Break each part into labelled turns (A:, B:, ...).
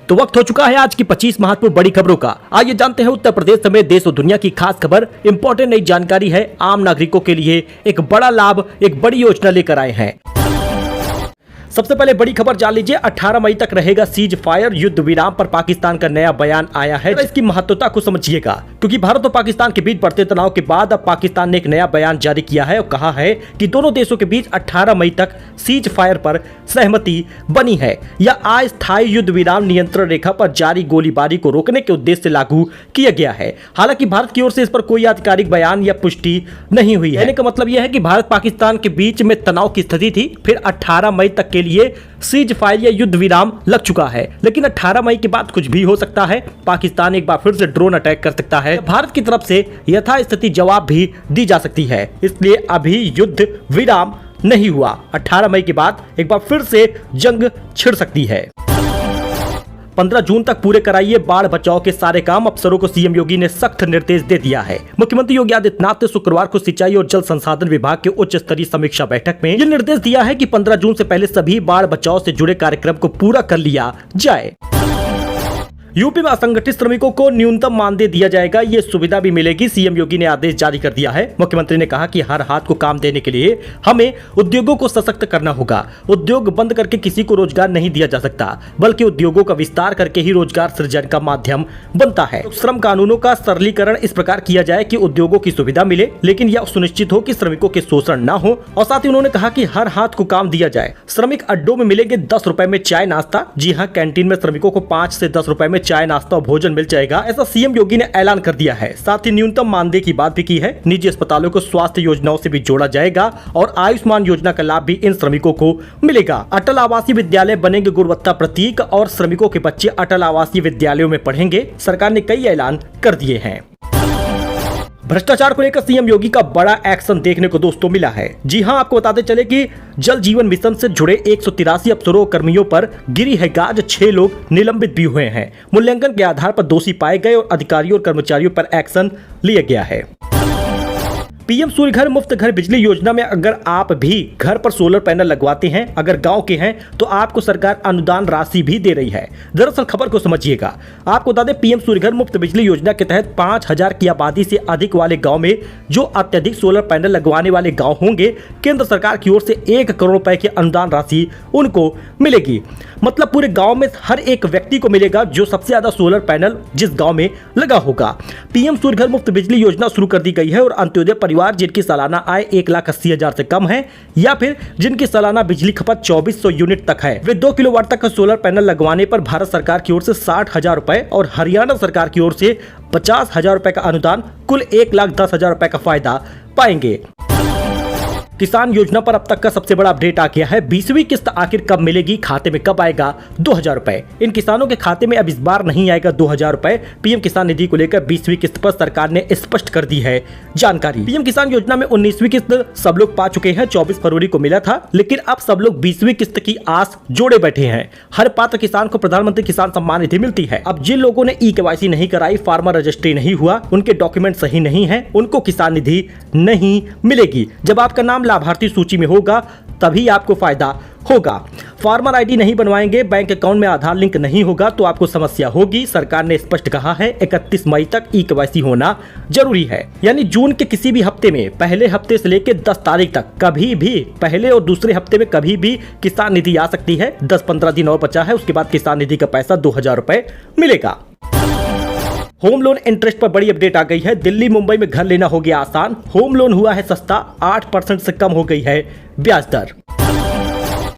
A: तो वक्त हो चुका है आज की 25 महत्वपूर्ण बड़ी खबरों का। आइए जानते हैं उत्तर प्रदेश समेत देश और दुनिया की खास खबर। इंपॉर्टेंट नई जानकारी है, आम नागरिकों के लिए एक बड़ा लाभ, एक बड़ी योजना लेकर आए हैं। सबसे पहले बड़ी खबर जान लीजिए। 18 मई तक रहेगा सीज फायर, युद्ध विराम पर पाकिस्तान का नया बयान आया है। इसकी महत्वता को समझिएगा, क्योंकि भारत और पाकिस्तान के बीच बढ़ते तनाव के बाद अब पाकिस्तान ने एक नया बयान जारी किया है और कहा है कि दोनों देशों के बीच 18 मई तक सीज फायर पर सहमति बनी है। यह अस्थायी युद्ध विराम नियंत्रण रेखा पर जारी गोलीबारी को रोकने के उद्देश्य से लागू किया गया है। हालांकि भारत की ओर से इस पर कोई आधिकारिक बयान या पुष्टि नहीं हुई है। कहने का मतलब यह है कि भारत पाकिस्तान के बीच में तनाव की स्थिति थी, फिर 18 मई तक के लिए सीज फायर या युद्ध विराम लग चुका है। लेकिन 18 मई के बाद कुछ भी हो सकता है। पाकिस्तान एक बार फिर से ड्रोन अटैक कर सकता है। भारत की तरफ से यथास्थिति जवाब भी दी जा सकती है। इसलिए अभी युद्ध विराम नहीं हुआ। 18 मई के बाद एक बार फिर से जंग छिड़ सकती है। 15 जून तक पूरे कराइए बाढ़ बचाव के सारे काम। अफसरों को सीएम योगी ने सख्त निर्देश दे दिया है। मुख्यमंत्री योगी आदित्यनाथ ने शुक्रवार को सिंचाई और जल संसाधन विभाग के उच्च स्तरीय समीक्षा बैठक में यह निर्देश दिया है कि 15 जून से पहले सभी बाढ़ बचाव से जुड़े कार्यक्रम को पूरा कर लिया जाए। यूपी में असंगठित श्रमिकों को न्यूनतम मानदेय दिया जाएगा, ये सुविधा भी मिलेगी। सीएम योगी ने आदेश जारी कर दिया है। मुख्यमंत्री ने कहा कि हर हाथ को काम देने के लिए हमें उद्योगों को सशक्त करना होगा। उद्योग बंद करके किसी को रोजगार नहीं दिया जा सकता, बल्कि उद्योगों का विस्तार करके ही रोजगार सृजन का माध्यम बनता है। तो श्रम कानूनों का सरलीकरण इस प्रकार किया जाए कि उद्योगों की सुविधा मिले, लेकिन यह सुनिश्चित हो कि श्रमिकों के शोषण न हो। और साथ ही उन्होंने कहा कि हर हाथ को काम दिया जाए। श्रमिक अड्डों में मिलेंगे 10 रुपए में चाय नाश्ता। जी हाँ, कैंटीन में श्रमिकों को 5 से 10 रुपए में चाय नाश्ता और भोजन मिल जाएगा, ऐसा सीएम योगी ने ऐलान कर दिया है। साथ ही न्यूनतम मानदेय की बात भी की है। निजी अस्पतालों को स्वास्थ्य योजनाओं से भी जोड़ा जाएगा और आयुष्मान योजना का लाभ भी इन श्रमिकों को मिलेगा। अटल आवासीय विद्यालय बनेंगे गुणवत्ता प्रतीक और श्रमिकों के बच्चे अटल आवासीय विद्यालयों में पढ़ेंगे। सरकार ने कई ऐलान कर दिए हैं। भ्रष्टाचार को लेकर सीएम योगी का बड़ा एक्शन देखने को दोस्तों मिला है। जी हां, आपको बताते चले कि जल जीवन मिशन से जुड़े 183 अफसरों और कर्मियों पर गिरी है गाज। 6 लोग निलंबित भी हुए हैं। मूल्यांकन के आधार पर दोषी पाए गए और अधिकारियों और कर्मचारियों पर एक्शन लिया गया है। पीएम सूर्य घर मुफ्त घर बिजली योजना में अगर आप भी घर पर सोलर पैनल लगवाते हैं, अगर गांव के हैं, तो आपको सरकार अनुदान राशि भी दे रही है। दरअसल खबर को समझिएगा। आपको बता दें, पीएम सूर्य घर मुफ्त बिजली योजना के तहत 5000 की आबादी से अधिक वाले गांव में जो अत्यधिक सोलर पैनल लगवाने वाले गांव होंगे, केंद्र सरकार की ओर से 1 करोड़ रुपए की अनुदान राशि उनको मिलेगी। मतलब पूरे गांव में हर एक व्यक्ति को मिलेगा जो सबसे ज्यादा सोलर पैनल जिस गांव में लगा होगा। पीएम सूर्य घर मुफ्त बिजली योजना शुरू कर दी गई है और अंत्योदय परिवार जिनकी सालाना आय 1,80,000 से कम है या फिर जिनकी सालाना बिजली खपत 2400 यूनिट तक है, वे 2 किलोवाट तक का सोलर पैनल लगवाने पर भारत सरकार की ओर से 60,000 रुपए और हरियाणा सरकार की ओर से 50,000 रुपए का अनुदान, कुल 1,10,000 रुपए का फायदा पाएंगे। किसान योजना पर अब तक का सबसे बड़ा अपडेट आ गया है। 20वीं किस्त आखिर कब मिलेगी, खाते में कब आएगा 2000 रुपए। इन किसानों के खाते में अब इस बार नहीं आएगा 2000 रुपए। पीएम किसान निधि को लेकर 20वीं किस्त पर सरकार ने स्पष्ट कर दी है जानकारी। पीएम किसान योजना में 19वीं किस्त सब लोग पा चुके हैं। 24 फरवरी को मिला था, लेकिन अब सब लोग 20वीं किस्त की आस जोड़े बैठे हैं। हर पात्र किसान को प्रधानमंत्री किसान सम्मान निधि मिलती है। अब जिन लोगों ने ई-केवाईसी नहीं कराई, फार्मर रजिस्ट्री नहीं हुआ, उनके डॉक्यूमेंट सही नहीं है, उनको किसान निधि नहीं मिलेगी। जब आपका नाम लाभार्थी सूची में होगा तभी आपको फायदा होगा। फार्मर आईडी नहीं बनवाएंगे, बैंक अकाउंट में आधार लिंक नहीं होगा तो आपको समस्या होगी। सरकार ने स्पष्ट कहा है 31 मई तक ई-केवाईसी होना जरूरी है। यानी जून के किसी भी हफ्ते में, पहले हफ्ते से लेकर 10 तारीख तक कभी भी, पहले और दूसरे हफ्ते में कभी भी किसान निधि आ सकती है। 10-15 दिन और बचा है, उसके बाद किसान निधि का पैसा 2000 रुपए मिलेगा। होम लोन इंटरेस्ट पर बड़ी अपडेट आ गई है। दिल्ली मुंबई में घर लेना हो गया आसान, होम लोन हुआ है सस्ता, 8% से कम हो गई है ब्याज दर।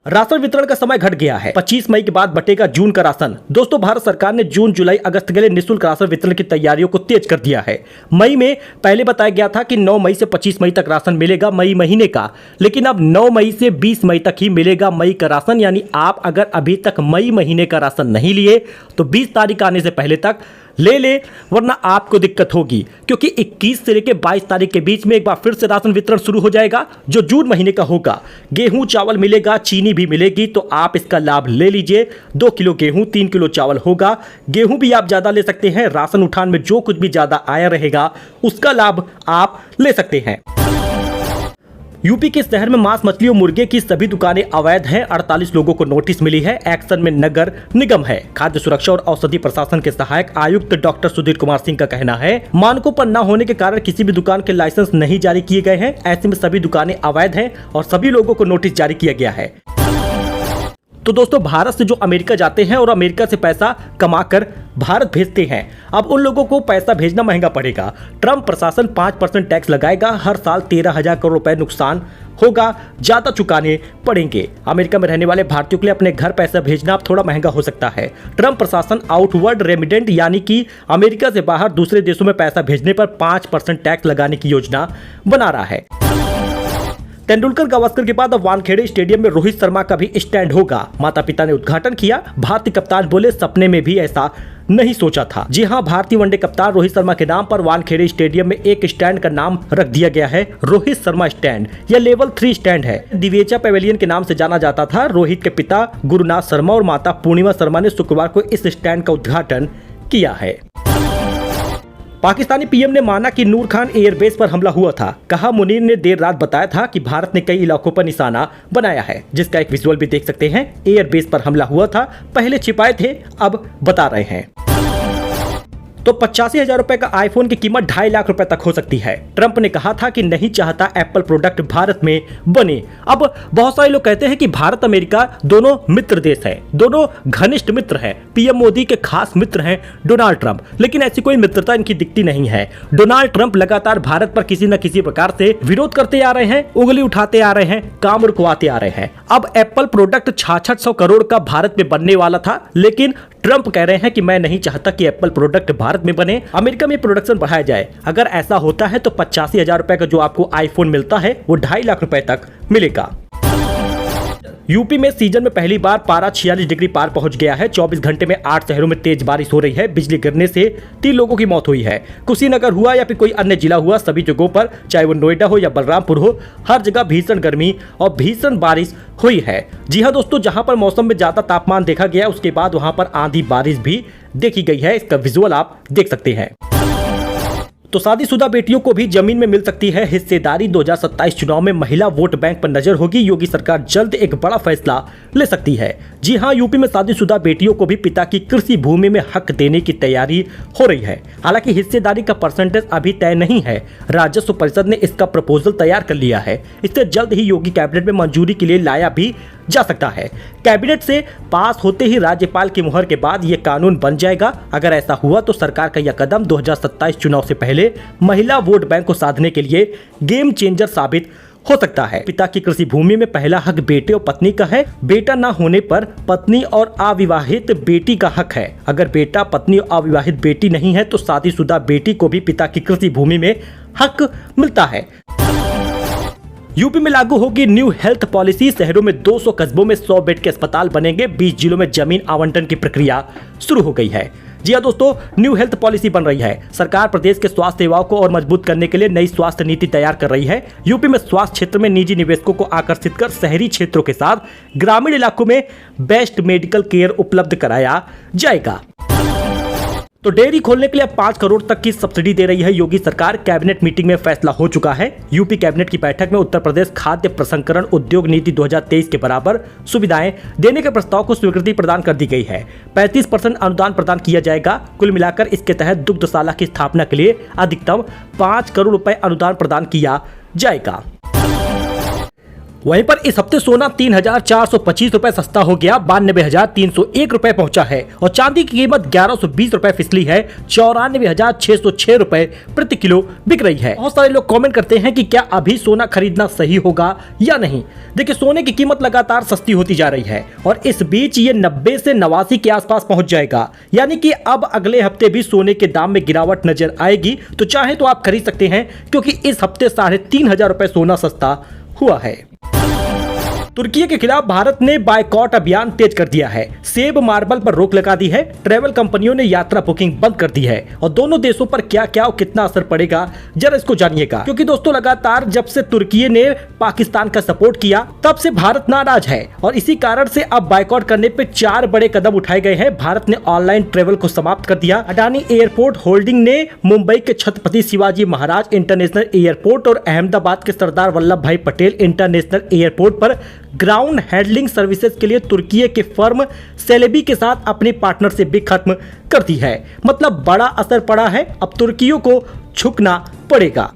A: राशन वितरण का समय घट गया है। 25 मई के बाद बटेगा जून का राशन। दोस्तों, भारत सरकार ने जून, जुलाई, अगस्त के लिए निःशुल्क राशन वितरण की तैयारियों को तेज कर दिया है। मई में पहले बताया गया था कि 9 मई से 25 मई तक राशन मिलेगा मई महीने का, लेकिन अब 9 मई से 20 मई तक ही मिलेगा मई का राशन। यानी आप अगर अभी तक मई महीने का राशन नहीं लिए तो 20 तारीख आने से पहले तक ले ले, वरना आपको दिक्कत होगी, क्योंकि 21 से लेकर 22 तारीख के बीच में एक बार फिर से राशन वितरण शुरू हो जाएगा जो जून महीने का होगा। गेहूं चावल मिलेगा, चीनी भी मिलेगी, तो आप इसका लाभ ले लीजिए। 2 किलो गेहूं, 3 किलो चावल होगा। गेहूं भी आप ज्यादा ले सकते हैं। राशन उठान में जो कुछ भी ज्यादा आया रहेगा उसका लाभ आप ले सकते हैं। यूपी के शहर में मांस मछली और मुर्गे की सभी दुकानें अवैध हैं। 48 लोगों को नोटिस मिली है। एक्शन में नगर निगम है। खाद्य सुरक्षा और औषधि प्रशासन के सहायक आयुक्त डॉक्टर सुधीर कुमार सिंह का कहना है, मानकों पर न होने के कारण किसी भी दुकान के लाइसेंस नहीं जारी किए गए हैं। ऐसे में सभी दुकानें अवैध हैं और सभी लोगों को नोटिस जारी किया गया है। तो दोस्तों, भारत से जो अमेरिका जाते हैं और अमेरिका से पैसा कमाकर भारत भेजते हैं, अब उन लोगों को पैसा भेजना महंगा पड़ेगा। ट्रंप प्रशासन 5% टैक्स लगाएगा। हर साल 13,000 करोड़ रुपए नुकसान होगा, ज्यादा चुकाने पड़ेंगे। अमेरिका में रहने वाले भारतीयों के लिए अपने घर पैसा भेजना अब थोड़ा महंगा हो सकता है। ट्रंप प्रशासन आउटवर्ड रेमिडेंट यानी कि अमेरिका से बाहर दूसरे देशों में पैसा भेजने पर 5% टैक्स लगाने की योजना बना रहा है। तेंदुलकर गावस्कर के बाद अब वानखेड़े स्टेडियम में रोहित शर्मा का भी स्टैंड होगा। माता पिता ने उद्घाटन किया। भारतीय कप्तान बोले, सपने में भी ऐसा नहीं सोचा था। जी हां, भारतीय वनडे कप्तान रोहित शर्मा के नाम पर वानखेड़े स्टेडियम में एक स्टैंड का नाम रख दिया गया है, रोहित शर्मा स्टैंड। यह लेवल 3 स्टैंड है। दिवेचा पेवेलियन के नाम से जाना जाता था। रोहित के पिता गुरुनाथ शर्मा और माता पूर्णिमा शर्मा ने शुक्रवार को इस स्टैंड का उद्घाटन किया है। पाकिस्तानी पीएम ने माना कि नूर खान एयरबेस पर हमला हुआ था। कहा, मुनीर ने देर रात बताया था कि भारत ने कई इलाकों पर निशाना बनाया है, जिसका एक विजुअल भी देख सकते हैं। एयरबेस पर हमला हुआ था, पहले छिपाए थे, अब बता रहे हैं। तो 85,000 रुपए का आईफोन की कीमत 2.5 लाख रुपए तक हो सकती है। ट्रंप ने कहा था कि नहीं चाहता एप्पल प्रोडक्ट भारत में बने। अब बहुत सारे लोग कहते हैं कि भारत अमेरिका दोनों मित्र देश है, दोनों घनिष्ठ मित्र हैं। पीएम मोदी के खास मित्र हैं डोनाल्ड ट्रंप, लेकिन ऐसी कोई मित्रता इनकी दिखती नहीं है। डोनाल्ड ट्रंप लगातार भारत पर किसी न किसी प्रकार से विरोध करते आ रहे हैं, उंगली उठाते आ रहे हैं, काम रुकवाते आ रहे हैं। अब एप्पल प्रोडक्ट 6600 करोड़ का भारत में बनने वाला था, लेकिन ट्रंप कह रहे हैं कि मैं नहीं चाहता कि एप्पल प्रोडक्ट भारत में बने, अमेरिका में प्रोडक्शन बढ़ाया जाए। अगर ऐसा होता है तो 85,000 रुपए का जो आपको आईफोन मिलता है वो 2.5 लाख रुपए तक मिलेगा। यूपी में सीजन में पहली बार पारा 46 डिग्री पार पहुंच गया है। 24 घंटे में 8 शहरों में तेज बारिश हो रही है। बिजली गिरने से 3 लोगों की मौत हुई है। कुशीनगर हुआ या फिर कोई अन्य जिला हुआ, सभी जगहों पर, चाहे वो नोएडा हो या बलरामपुर हो, हर जगह भीषण गर्मी और भीषण बारिश हुई है। जी हाँ दोस्तों, जहां पर मौसम में ज्यादा तापमान देखा गया, उसके बाद वहां पर आंधी बारिश भी देखी गई है। इसका विजुअल आप देख सकते हैं। तो शादीशुदा बेटियों को भी जमीन में मिल सकती है हिस्सेदारी। 2027 चुनाव में महिला वोट बैंक पर नजर होगी। योगी सरकार जल्द एक बड़ा फैसला ले सकती है। जी हां, यूपी में शादीशुदा बेटियों को भी पिता की कृषि भूमि में हक देने की तैयारी हो रही है। हालांकि हिस्सेदारी का परसेंटेज अभी तय नहीं है। राजस्व परिषद ने इसका प्रपोजल तैयार कर लिया है। इसे जल्द ही योगी कैबिनेट में मंजूरी के लिए लाया भी जा सकता है। कैबिनेट से पास होते ही राज्यपाल की मुहर के बाद यह कानून बन जाएगा। अगर ऐसा हुआ तो सरकार का यह कदम 2027 चुनाव से पहले महिला वोट बैंक को साधने के लिए गेम चेंजर साबित हो सकता है। पिता की कृषि भूमि में पहला हक बेटे और पत्नी का है। बेटा न होने पर पत्नी और अविवाहित बेटी का हक है। अगर बेटा, पत्नी और अविवाहित बेटी नहीं है तो शादीशुदा बेटी को भी पिता की कृषि भूमि में हक मिलता है। यूपी में लागू होगी न्यू हेल्थ पॉलिसी। शहरों में 200 कस्बों में 100 बेड के अस्पताल बनेंगे। 20 जिलों में जमीन आवंटन की प्रक्रिया शुरू हो गई है। जी हाँ दोस्तों, न्यू हेल्थ पॉलिसी बन रही है। सरकार प्रदेश के स्वास्थ्य सेवाओं को और मजबूत करने के लिए नई स्वास्थ्य नीति तैयार कर रही है। यूपी में स्वास्थ्य क्षेत्र में निजी निवेशकों को आकर्षित कर शहरी क्षेत्रों के साथ ग्रामीण इलाकों में बेस्ट मेडिकल केयर उपलब्ध कराया जाएगा। तो डेयरी खोलने के लिए 5 करोड़ तक की सब्सिडी दे रही है योगी सरकार। कैबिनेट मीटिंग में फैसला हो चुका है। यूपी कैबिनेट की बैठक में उत्तर प्रदेश खाद्य प्रसंस्करण उद्योग नीति 2023 के बराबर सुविधाएं देने के प्रस्ताव को स्वीकृति प्रदान कर दी गई है। 35% अनुदान प्रदान किया जाएगा। कुल मिलाकर इसके तहत दुग्धशाला की स्थापना के लिए अधिकतम 5 करोड़ रुपए अनुदान प्रदान किया जाएगा। वहीं पर इस हफ्ते सोना 3,425 रुपए सस्ता हो गया, 92,301 रुपए पहुंचा है और चांदी की कीमत 1,120 रुपए फिसली है, 94,606 रुपए प्रति किलो बिक रही है। बहुत सारे लोग कमेंट करते हैं कि क्या अभी सोना खरीदना सही होगा या नहीं। देखिए, सोने की कीमत लगातार सस्ती होती जा रही है और इस बीच ये 90 से 89 के आसपास पहुंच जाएगा। यानी कि अब अगले हफ्ते भी सोने के दाम में गिरावट नजर आएगी। तो चाहे तो आप खरीद सकते हैं, क्योंकि इस हफ्ते 3,500 रुपए सोना सस्ता हुआ है। तुर्की के खिलाफ भारत ने बायकॉट अभियान तेज कर दिया है। सेब मार्बल पर रोक लगा दी है। ट्रैवल कंपनियों ने यात्रा बुकिंग बंद कर दी है। और दोनों देशों पर क्या क्या और कितना असर पड़ेगा, जरा इसको जानिएगा। क्योंकि दोस्तों लगातार जब से तुर्की ने पाकिस्तान का सपोर्ट किया तब से भारत नाराज है और इसी कारण से अब बायकॉट करने पे 4 बड़े कदम उठाए गए हैं। भारत ने ऑनलाइन ट्रेवल को समाप्त कर दिया। अडानी एयरपोर्ट होल्डिंग ने मुंबई के छत्रपति शिवाजी महाराज इंटरनेशनल एयरपोर्ट और अहमदाबाद के सरदार वल्लभ भाई पटेल इंटरनेशनल एयरपोर्ट पर ग्राउंड हैंडलिंग सर्विसेज के लिए तुर्की के फर्म सेलेबी के साथ अपनी पार्टनरशिप भी खत्म कर दी है। मतलब बड़ा असर पड़ा है। अब तुर्कियों को झुकना पड़ेगा।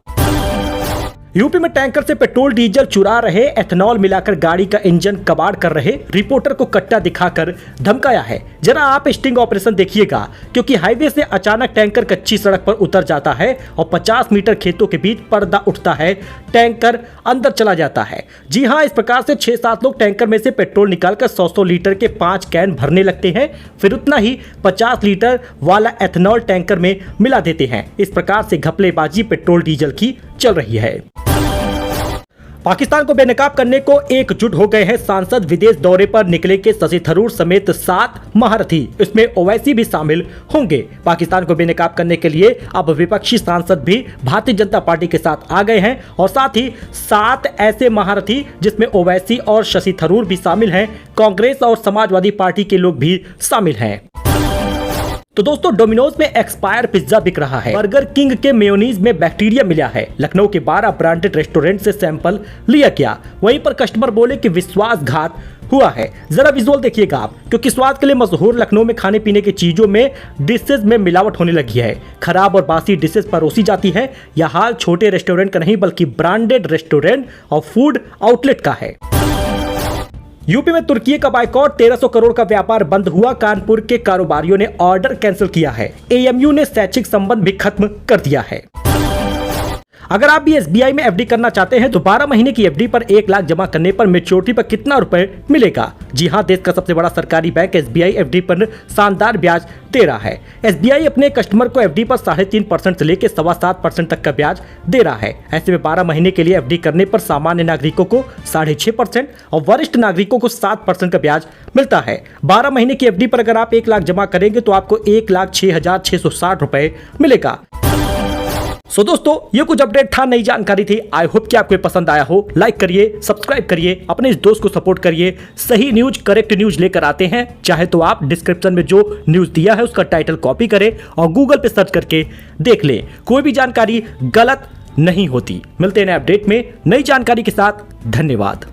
A: यूपी में टैंकर से पेट्रोल डीजल चुरा रहे, एथेनॉल मिलाकर गाड़ी का इंजन कबाड़ कर रहे रिपोर्टर को कट्टा दिखाकर धमकाया है। जरा आप स्टिंग ऑपरेशन देखिएगा, क्योंकि हाईवे से अचानक टैंकर कच्ची सड़क पर उतर जाता है और 50 मीटर खेतों के बीच पर्दा उठता है। टैंकर अंदर चला जाता है। जी हाँ, इस प्रकार से 6-7 लोग टैंकर में से पेट्रोल निकालकर 100 लीटर के 5 कैन भरने लगते हैं। फिर उतना ही 50 लीटर वाला एथेनॉल टैंकर में मिला देते हैं। इस प्रकार से घपलेबाजी पेट्रोल डीजल की चल रही है। पाकिस्तान को बेनकाब करने को एकजुट हो गए हैं सांसद। विदेश दौरे पर निकले के शशि थरूर समेत 7 महारथी, इसमें ओवैसी भी शामिल होंगे। पाकिस्तान को बेनकाब करने के लिए अब विपक्षी सांसद भी भारतीय जनता पार्टी के साथ आ गए हैं और साथ ही 7 ऐसे महारथी जिसमें ओवैसी और शशि थरूर भी शामिल हैं। कांग्रेस और समाजवादी पार्टी के लोग भी शामिल हैं। तो दोस्तों, डोमिनोज में एक्सपायर पिज्जा बिक रहा है। बर्गर किंग के मेयोनीज में बैक्टीरिया मिला है। लखनऊ के 12 ब्रांडेड रेस्टोरेंट से सैंपल लिया गया। वहीं पर कस्टमर बोले कि विश्वासघात हुआ है। जरा विजुअल देखिएगा आप, क्योंकि स्वाद के लिए मशहूर लखनऊ में खाने पीने की चीजों में डिशेज में मिलावट होने लगी है। खराब और बासी डिशेज परोसी जाती है। यह हाल छोटे रेस्टोरेंट का नहीं बल्कि ब्रांडेड रेस्टोरेंट और फूड आउटलेट का है। यूपी में तुर्की का बायकॉट, 1300 करोड़ का व्यापार बंद हुआ। कानपुर के कारोबारियों ने ऑर्डर कैंसिल किया है। एएमयू ने शैक्षिक संबंध भी खत्म कर दिया है। अगर आप भी एसबीआई में एफडी करना चाहते हैं तो 12 महीने की एफडी पर 1 लाख जमा करने पर मैच्योरिटी पर कितना रुपए मिलेगा? जी हां, देश का सबसे बड़ा सरकारी बैंक एसबीआई एफडी पर शानदार ब्याज दे रहा है। एसबीआई अपने कस्टमर को एफडी पर 3.5% से लेकर 7.25% तक का ब्याज दे रहा है। ऐसे में 12 महीने के लिए एफडी करने पर सामान्य नागरिकों को 6.5% और वरिष्ठ नागरिकों को 7% का ब्याज मिलता है। 12 महीने की एफडी पर अगर आप 1 लाख जमा करेंगे तो आपको 1,06,660 रुपए मिलेगा। सो दोस्तों, ये कुछ अपडेट था, नई जानकारी थी। आई होप कि आपको पसंद आया हो। लाइक करिए, सब्सक्राइब करिए, अपने इस दोस्त को सपोर्ट करिए। सही न्यूज, करेक्ट न्यूज लेकर आते हैं। चाहे तो आप डिस्क्रिप्शन में जो न्यूज दिया है उसका टाइटल कॉपी करें और गूगल पे सर्च करके देख लें। कोई भी जानकारी गलत नहीं होती। मिलते हैं नए अपडेट में नई जानकारी के साथ। धन्यवाद।